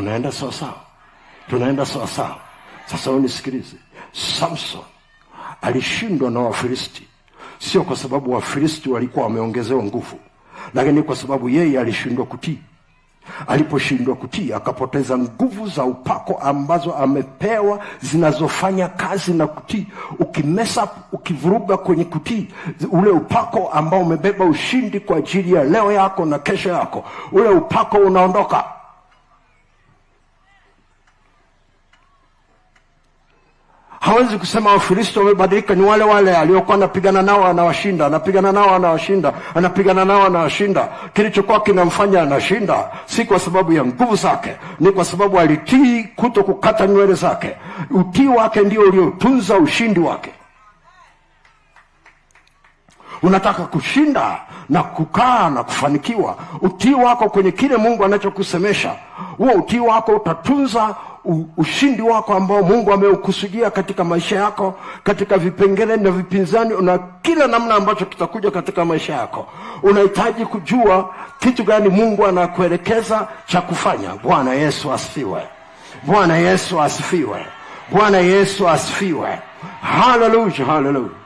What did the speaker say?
Tunaenda sawa sawa. Tunaenda sawa sawa. Sasa unisikilize. Samson alishindwa na Wafilisti sio kwa sababu Wafilisti walikuwa wameongezewa nguvu, lakini kwa sababu yeye alishindwa kutii. Aliposhindwa kutii akapoteza nguvu za upako ambazo amepewa zinazofanya kazi na kutii. Ukimesa, ukivuruga kwenye kutii, ule upako ambao umebeba ushindi kwa ajili ya leo yako na kesho yako, ule upako unaondoka. Hawezi kusema Wafilisti wamebadilika. Ni wale wale aliokuwa anapigana nao anawashinda, anapigana nao anawashinda, anapigana nao anawashinda. Kilichokuwa kinamfanya anashinda si kwa sababu ya nguvu zake, ni kwa sababu alitii kuto kukata nywele zake. Utii wake ndio uliotunza ushindi wake. Unataka kushinda na kukaa na kufanikiwa, utii wako kwenye kile Mungu anachokusemesha, huo utii wako utatunza ushindi wako ambao Mungu ameukusudia katika maisha yako, katika vipengele na vipinzani na kila namna ambacho kitakuja katika maisha yako. Unahitaji kujua kitu gani Mungu anakuelekeza cha kufanya. Bwana Yesu asifiwe. Bwana Yesu asifiwe. Bwana Yesu asifiwe. Hallelujah, hallelujah.